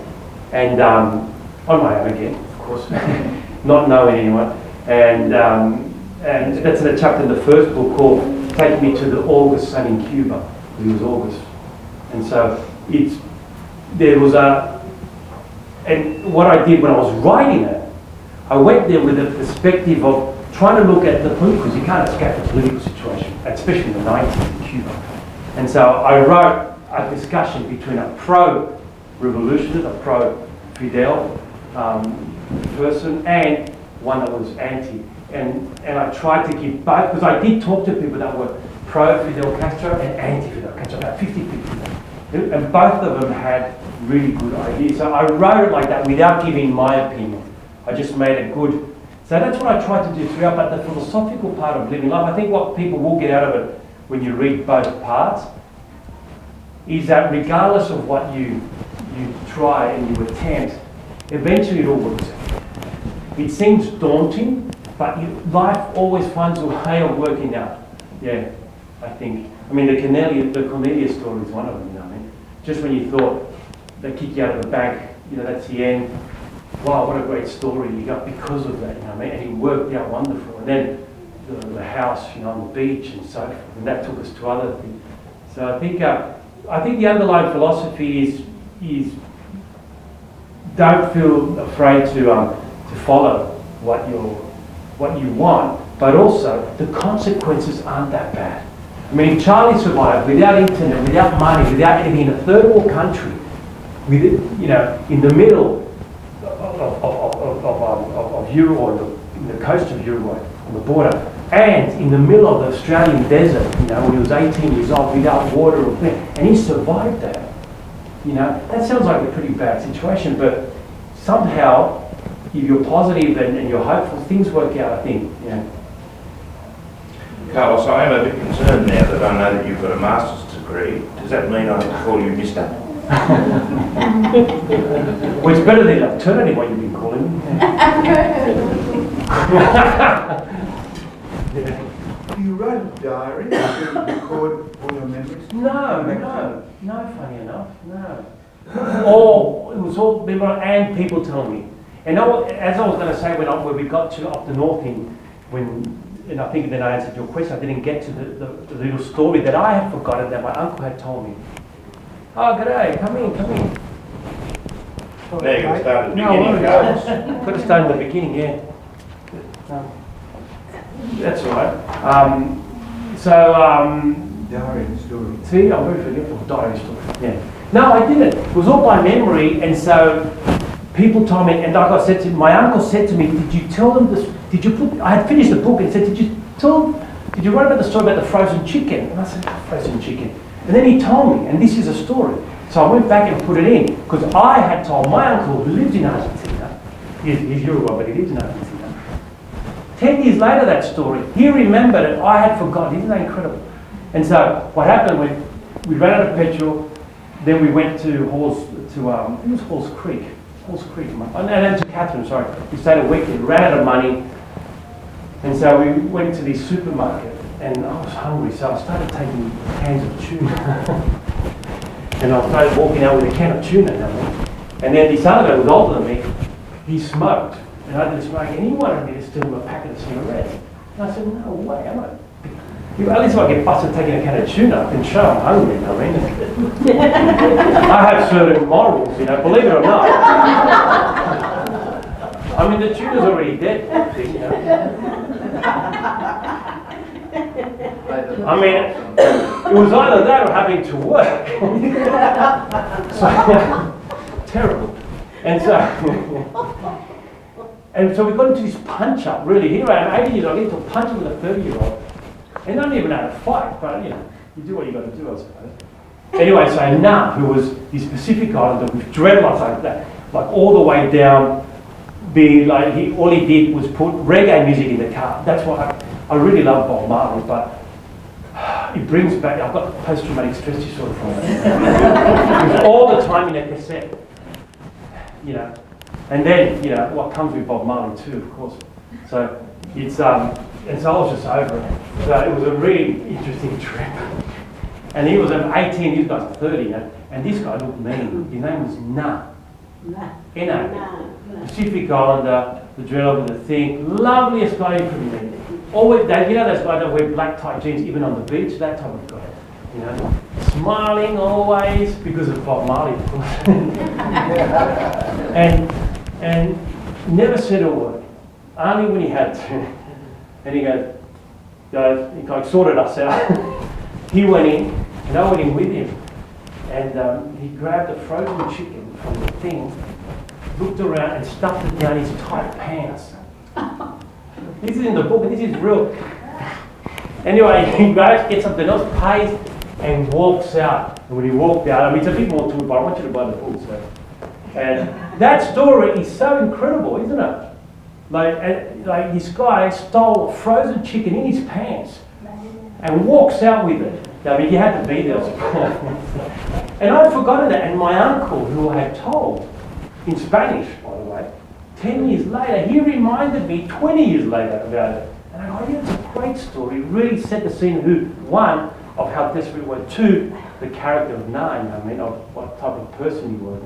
and on my own again, of course, not knowing anyone, and that's in a chapter in the first book called "Take Me to the August Sun in Cuba." It was August, and so and what I did when I was writing it, I went there with a perspective of trying to look at the political, because you can't escape the political situation, especially in the 90s in Cuba. And so I wrote a discussion between a pro-revolutionist, a pro-Fidel person, and one that was anti. And I tried to give both, because I did talk to people that were pro-Fidel Castro and anti-Fidel Castro, about 50-50. And both of them had really good ideas. So I wrote it like that without giving my opinion. I just made a good... So that's what I tried to do throughout, but the philosophical part of living life, I think what people will get out of it when you read both parts is that regardless of what you try and you attempt, eventually it all works out. It seems daunting, but life always finds a way of working out. Yeah, I think. I mean, the Cornelius story is one of them, you know what I mean? Just when you thought they kick you out of the bank, that's the end. Wow, what a great story you got because of that, you know what I mean? And it worked out wonderful. And then the house, on the beach and so forth, and that took us to other things. So I think the underlying philosophy is don't feel afraid to follow what you want, but also the consequences aren't that bad. I mean, if Charlie survived without internet, without money, without anything in a third world country, with in the middle of Uruguay, in the coast of Uruguay, on the border, and in the middle of the Australian desert, when he was 18 years old, without water or thing, and he survived that. That sounds like a pretty bad situation, but somehow, if you're positive and you're hopeful, things work out, I think. Carlos, I am a bit concerned now that I know that you've got a master's degree, does that mean I can call you Mister? Well, it's better than alternative what you've been calling me. Do you write a diary to record all your memories? No, funny enough, no. Or it was all people and people telling me. And as I was going to say when we got to up the north and I think then I answered your question, I didn't get to the little story that I had forgotten that my uncle had told me. Oh, g'day, come in. Now you can start at the No, beginning, guys. could have started at the beginning, yeah. That's all right. Diary and story. See, I'm very forgetful. Diary story. Yeah. No, I didn't. It was all by memory, and so people told me, and like I said my uncle said to me, did you tell them this? I had finished the book and said, did you write about the story about the frozen chicken? And I said, frozen chicken. And then he told me, and this is a story. So I went back and put it in, because I had told my uncle who lived in Argentina, he's Uruguay, but he lives in Argentina. 10 years later, that story, he remembered it, I had forgotten. Isn't that incredible? And so what happened when we ran out of petrol, then we went to Halls Creek, and then to Catherine, sorry. We stayed a week, we ran out of money, and so we went to the supermarket, and I was hungry, so I started taking cans of tuna. And I started walking out with a can of tuna, and then this other guy who was older than me, he smoked, and I didn't smoke, and he wanted me to steal him a packet of cigarettes. And I said, no way, at least if I get busted taking a can of tuna, I can show I'm hungry, I have certain morals, believe it or not. I mean, the tuna's already dead, I mean, it was either that or having to work. So, terrible. And so we got into this punch-up, really. Here I am, 80 years old, I get into a punch-up with a 30-year-old. And I don't even know how to fight, but, you do what you got to do, I suppose. Anyway, so Nam, who was this Pacific Islander with dreadlocks like that, like all the way down, all he did was put reggae music in the car. That's why I really love Bob Marley, but it brings back, I've got post-traumatic stress disorder from it. It's all the time in a cassette, And then, what comes with Bob Marley too, of course. So it's, and so I was just over it. So it was a really interesting trip. And he was 18, these guys 30, and this guy looked mean. His name was Na. N-A. Pacific Islander, the drill with the thing. Loveliest guy you could meet. Always, those guys that wear black tight jeans even on the beach, that type of guy. Smiling always because of Bob Marley, of course. and never said a word, only when he had to. And he goes, he kind of sorted us out. He went in, and I went in with him. And he grabbed a frozen chicken from the thing, looked around and stuffed it down his tight pants. This is in the book, and this is real. Anyway, he goes, gets something else, pays, and walks out. And when he walked out, it's a bit more to it, but I want you to buy the book. So. And that story is so incredible, isn't it? Like this guy stole a frozen chicken in his pants and walks out with it. I mean, you had to be there. And I'd forgotten that. And my uncle, who I had told, in Spanish, by the way, 10 years later, he reminded me 20 years later about it. And I go, it's a great story. It really set the scene, one, of how desperate we were, two, the character of Nine, of what type of person he was.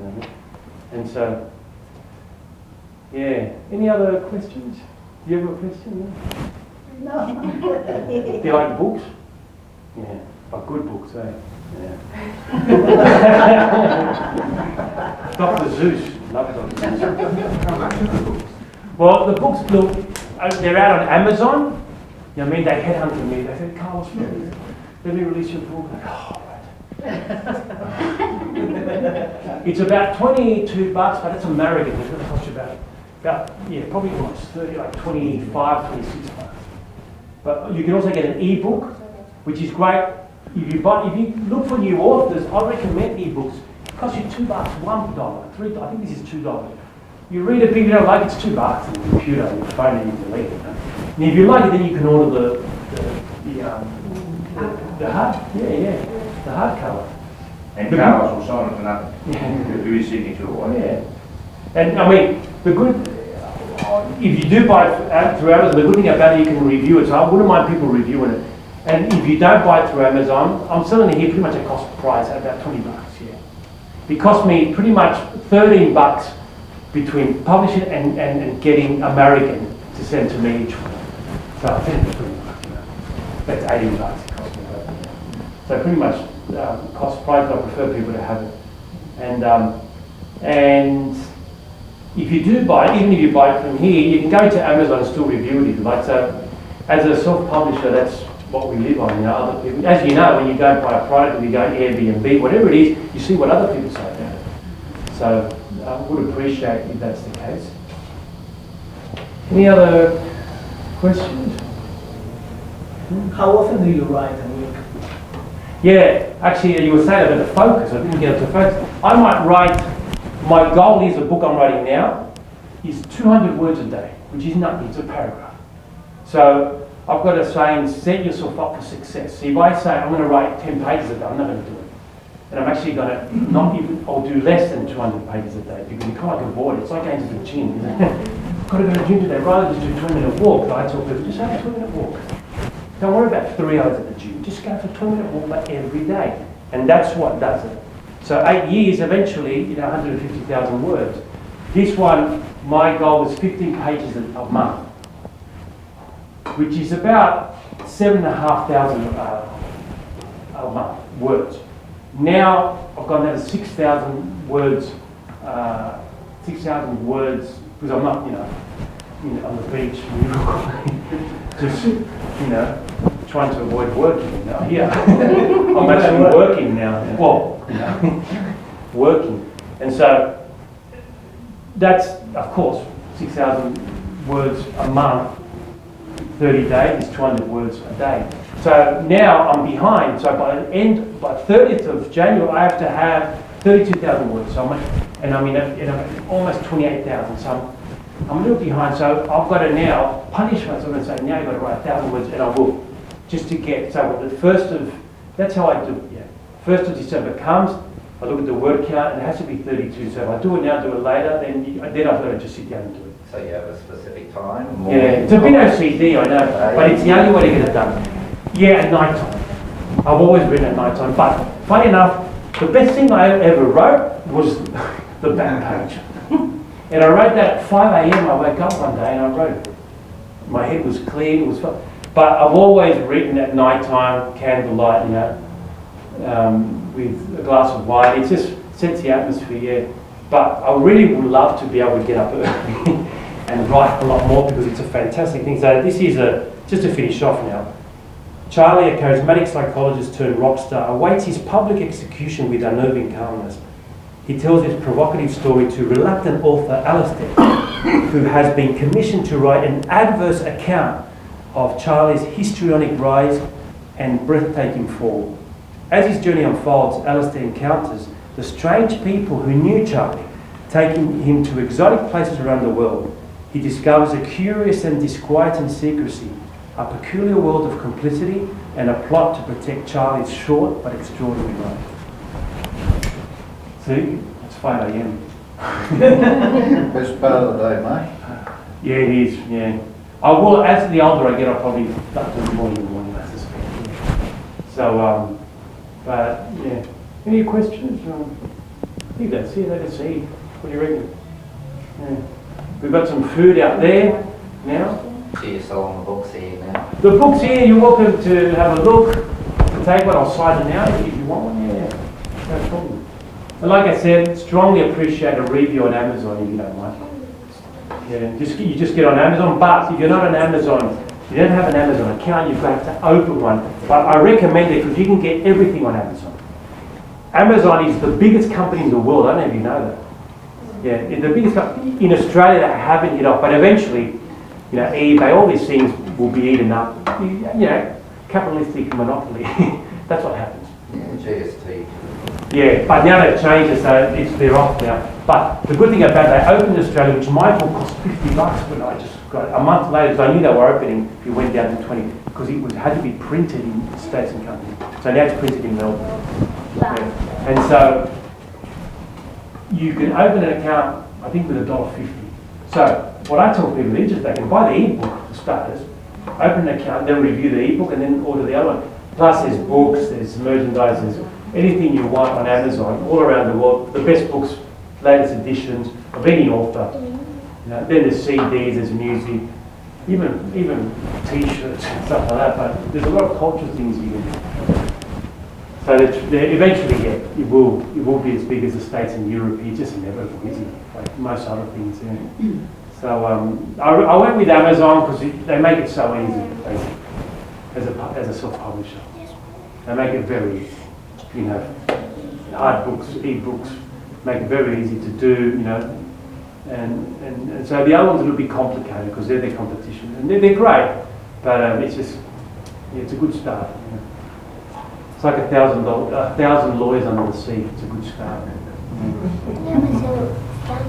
And so, yeah. Any other questions? Do you have a question? No. Do you like books? Yeah, but good books, eh? Yeah. Dr. Zeus. Love Dr. Zeus. Well, the books, look, they're out on Amazon. They headhunted me. They said, Carlos, let me release your book. Like, oh, right. It's about $22, but it's American. It's going to cost you about probably almost 30, like 25, 26 bucks. But you can also get an ebook, which is great. If you look for new authors, I recommend ebooks. It costs you $2, $1, $3. I think this is $2. You read a bit, you don't like it's $2 on the computer, on your phone, and you delete it. And if you like it, then you can order the hard, the the hardcover. And Carlos will sign it for nothing. Do his signature or whatever. Yeah. And I mean, the good, if you do buy it through Amazon, the good thing about it, you can review it. So I wouldn't mind people reviewing it. And if you don't buy it through Amazon, I'm selling it here pretty much at cost price at about $20, yeah. It cost me pretty much $13 between publishing and getting American to send to me each one. So I think it's $20, you know. That's $18 it cost me. But, yeah. So pretty much cost price, I prefer people to have it. And if you do buy it, even if you buy it from here, you can go to Amazon and still review it if you like. So as a self-publisher, that's what we live on, you know, other people. As you know, when you go buy a product, or you go Airbnb, whatever it is, you see what other people say about it. So I would appreciate if that's the case. Any other questions? How often do you write a week? Yeah, actually, you were saying about the focus. I didn't get to focus. I might write, my goal is, the book I'm writing now, is 200 words a day, which is nothing, it's a paragraph. So I've got a saying, set yourself up for success. So if I say I'm going to write 10 pages a day, I'm not going to do it. And I'm actually going to not even, I'll do less than 200 pages a day because you can't avoid it. It's like going to the gym, isn't it? I've got to go to the gym today, rather than just do a 20-minute walk. I tell people, just have a 20-minute walk. Don't worry about 3 hours at the gym. Just go for a 20-minute walk like every day. And that's what does it. So 8 years, eventually, 150,000 words. This one, my goal was 15 pages a month, which is about 7,500 a month words. Now I've got another 6,000 words. 6,000 words because I'm not, on the beach, just trying to avoid working now. Yeah, I'm actually working now. Well, working, and so that's of course 6,000 words a month. 30 days is 200 words a day. So now I'm behind. So by 30th of January, I have to have 32,000 words. So I'm almost 28,000. So I'm a little behind. So I've got to now punish myself and say, now you've got to write 1,000 words, and I will, just to get. So the that's how I do it. Yeah, 1st of December comes. I look at the word count, and it has to be 32. So if I do it now, do it later, then I've got to just sit down and do it. So you have a specific time? Yeah, it's a bit OCD, I know, but it's the only way to get it done. Yeah, at night time. I've always written at night time, but funny enough, the best thing I ever wrote was the back page. And I wrote that at 5 a.m. I woke up one day and I wrote it. My head was clear, it was fun. But I've always written at night time, candlelight, with a glass of wine. It just sets the atmosphere, yeah. But I really would love to be able to get up early and write a lot more because it's a fantastic thing. So this is just to finish off now. Charlie, a charismatic psychologist turned rock star, awaits his public execution with unnerving calmness. He tells his provocative story to reluctant author Alistair, who has been commissioned to write an adverse account of Charlie's histrionic rise and breathtaking fall. As his journey unfolds, Alistair encounters the strange people who knew Charlie, taking him to exotic places around the world. He discovers a curious and disquieting secrecy, a peculiar world of complicity, and a plot to protect Charlie's short but extraordinary life. See, it's 5 a.m. Best part of the day, mate. Yeah, it is, yeah. I will, as the older I get, I'll probably start doing more in the morning, I suspect. So, but yeah. Any questions? I think that's it. Let's see. What do you reckon? Yeah. We've got some food out there now. So you're selling the books here now? The book's here. You're welcome to have a look. Take one. I'll sign it now if you want one. Yeah, no problem. And like I said, strongly appreciate a review on Amazon if you don't mind. Yeah, you just get on Amazon. But if you're not on Amazon, you don't have an Amazon account, you've got to open one. But I recommend it because you can get everything on Amazon. Amazon is the biggest company in the world. I don't know if you know that. Yeah, it's the biggest company in Australia that haven't hit off, but eventually, eBay, all these things will be eaten up. Capitalistic monopoly. That's what happens. Yeah, GST. Yeah, but now they've changed it, so they're off now. But the good thing about it, they opened in Australia, which my book cost $50 when I just got it. A month later, because I knew they were opening, it went down to 20. because it had to be printed in States and Company. So now it's printed in Melbourne. Yeah. And so you can open an account, I think, with $1.50. So what I tell people is just they can buy the ebook for starters, open an account, then review the ebook, and then order the other one. Plus there's books, there's merchandise, there's anything you want on Amazon, all around the world. The best books, latest editions of any author. You know, then there's CDs, there's music, even T-shirts and stuff like that. But there's a lot of cultural things you can do. So that eventually, yeah, it will be as big as the States and Europe. It's just inevitable, isn't it? Like most other things. Yeah. So I went with Amazon because they make it so easy, basically, as a self-publisher. They make it very easy. You know, hard books, e-books, make it very easy to do. You know, and so the other ones are a little bit complicated because they're their competition, and they're great, but it's just it's a good start. You know. It's like 1,000 lawyers under the sea. It's a good start.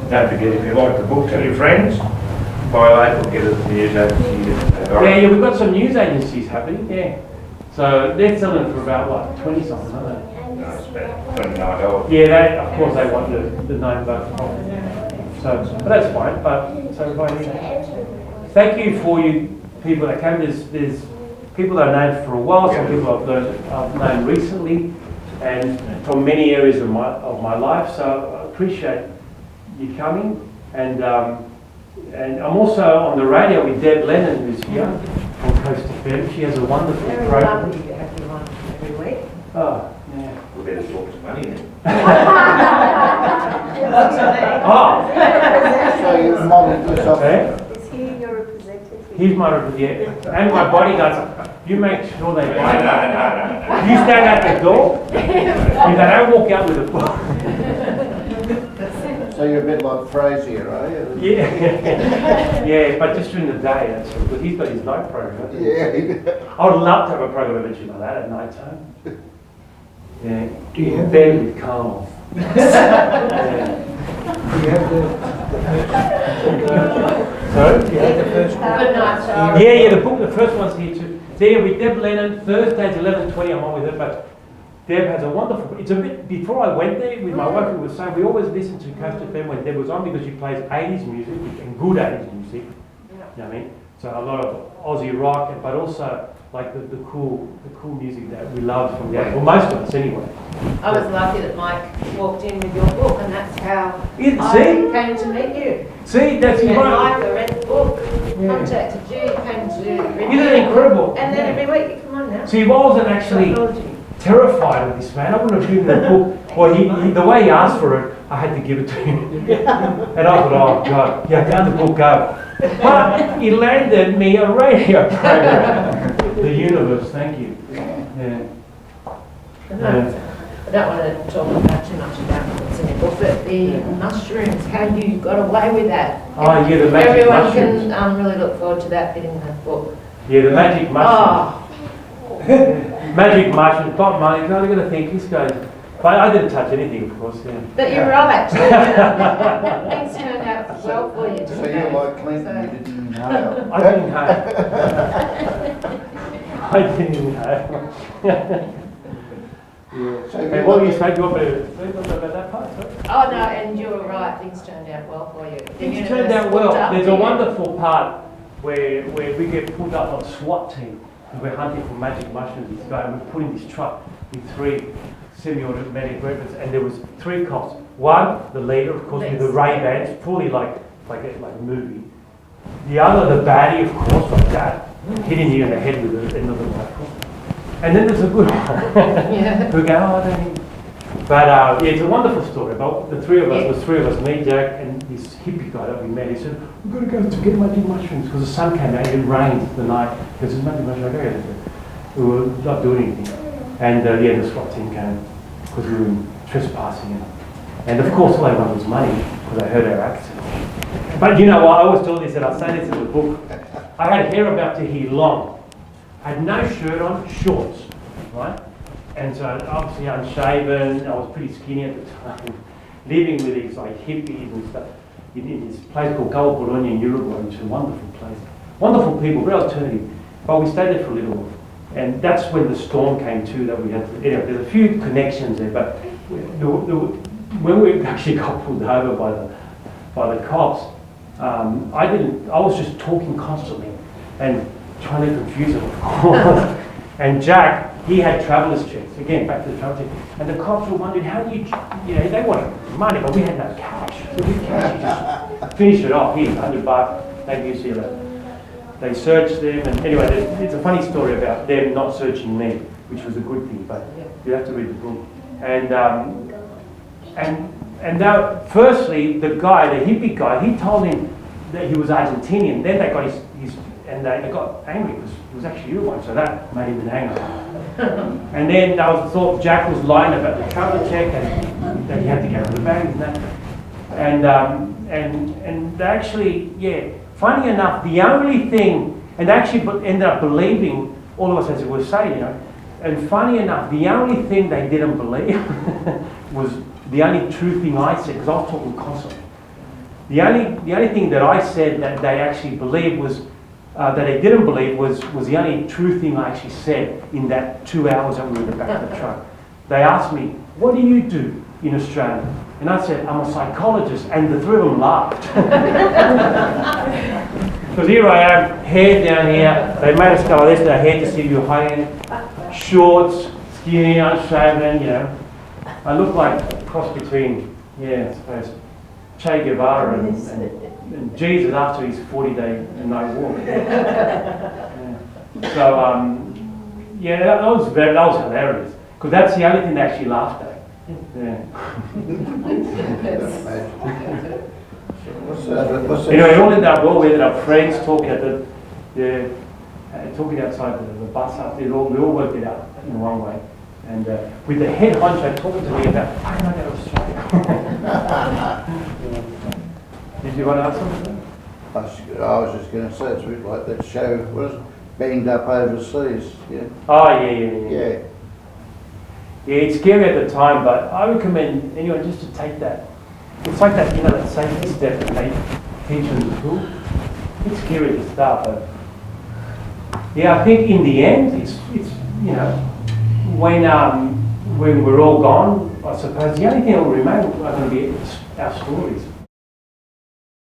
Don't forget, if you like the book, tell your friends. Buy local, get it to the news agency. Yeah, we've got some news agencies happening, yeah. So they're selling for about, what, 20 something, aren't they? No, it's about $29. Yeah, of course they want the $9 profit. So, but that's fine, thank you for you people that came. There's people that I've known for a while, some people I've known recently, and from many areas of my life. So I appreciate you coming, and I'm also on the radio with Deb Lennon, who's here from Coast FM. She has a wonderful Very program. lovely to have you on every week. Oh, yeah. We better talk some money then. Oh, So you modeled this off. okay. Is he your representative? He's my representative, and my bodyguards. You make sure they No. buy. You stand at the door. If they don't walk out with a book. So you're a bit like Frazier, are you? Yeah, yeah, but just during the day, that's all. But he's got his night program. Hasn't he? Yeah. I would love to have a program eventually like that at night time. Yeah. Do you have bed with Carl? Yeah. Do you have the Sorry? do you have the first one? Good night, Charlie. Yeah, the book. The first one's here too. There with Deb Lennon. Thursdays 11:20. I'm on with her, but Deb has a wonderful. It's a bit before I went there with my wife. We were saying we always listen to Coast FM when Deb was on because she plays 80s music and good 80s music. You know what I mean? So a lot of Aussie rock, but also like the cool music that we love from the well, most of us anyway. I was lucky that Mike walked in with your book, and that's how See? I came to meet you. See, that's And right. Mike read the book, Yeah. contacted you, came to Isn't it incredible? and then every week you come on now. See, I wasn't actually terrified of this man. I wouldn't have given the book. Well, he, the way he asked for it, I had to give it to him. And I thought, oh God, yeah, down the book go. But he landed me a radio program. The universe, thank you. Yeah. I don't want to talk about too much about what's in the book, but the mushrooms, how you got away with that. Oh yeah, the magic Everyone mushrooms. can really look forward to that bit in the book. Yeah, the magic mushrooms. Oh, Magic mushrooms, got money. I'm going to think this guy. But I didn't touch anything, of course. Yeah. but you're right. Things turned out well for you. So you're like Clinton, you didn't inhale. I didn't have. I didn't have. Yeah. So Hey, what were you saying? Do you want me to say something about that part? Sorry? Oh no, and you were right. Things turned out well for you. The Things turned universe out well. looked There's a after you. wonderful part where we get pulled up on SWAT team and we're hunting for magic mushrooms. This guy, and we put in this truck with 3 semi-automatic weapons, and there was 3 cops. One, the leader, of course, with the Ray-Bans, fully like a movie. The other, the baddie, of course, like that, hitting you in the head with the end of the rifle. And then there's a good one. Yeah. We go, oh, I don't need. But yeah, it's a wonderful story. But the 3 of us, was 3 of us, me, Jack, and this hippie guy that we met. He said, we've got to go to get magic mushrooms because the sun came out. It rained the night. There's magic mushrooms. Okay. We were not doing anything. And yeah, the SWAT team came because we were trespassing. And of course, all they wanted was money because they heard our accent. But you know what? I always told this, and I say this in the book. I had hair about to here long. I had no shirt on, shorts, right? And so obviously unshaven. I was pretty skinny at the time. Living with these like hippies and stuff in this place called Bologna in Uruguay, which is a wonderful place. Wonderful people, very alternative. But we stayed there for a little while. And that's when the storm came too, that we had to, anyway, there's a few connections there, but when we actually got pulled over by the cops, I was just talking constantly and trying to confuse them, of course. And Jack, he had traveller's checks, again, back to the travel check, and the cops were wondering, how do you know, they wanted money, but we had no cash. So we cash, you just finish it off, here, $100, maybe you see that. They searched them, and anyway, it's a funny story about them not searching me, which was a good thing, but you have to read the book. And now, firstly, the guy, the hippie guy, he told him that he was Argentinian. Then they got and they got angry because he was actually Uruguayan, so that made him an angry. And then I thought Jack was lying about the travel check and that he had to get rid of the bag and that. And actually, yeah, funny enough, the only thing, and they actually ended up believing all of us as we were saying, you know. And funny enough, the only thing they didn't believe was the only true thing I said, because I was talking constantly. The only thing that I said that they actually believed was, that they didn't believe was the only true thing I actually said in that 2 hours that we were in the back of the truck. They asked me, what do you do in Australia? And I said, I'm a psychologist, and the three of them laughed. Because here I am, hair down here, they made us go like this, their hair to see you hanging, shorts, skinny, unshaven, you know. I look like a cross between, yeah, I suppose, Che Guevara and Jesus after his 40-day night walk. Yeah. So, yeah, that was hilarious, because that's the only thing they actually laughed at. Yeah. Anyway, it all ended up well. We ended up friends talking at talking outside the bus after it all. We all worked it out in one way. And with the head honcho talking to me about, how can I go to Australia? Did you want to ask something? I was just going to say, it's a bit like that show, was Banged Up Overseas, yeah. Oh, yeah. Yeah, it's scary at the time, but I recommend anyone just to take that. It's like that, you know, that safety step that they teach in the school. It's scary to start, but yeah, I think in the end, it's you know, when we're all gone, I suppose the only thing that will remain are going to be our stories.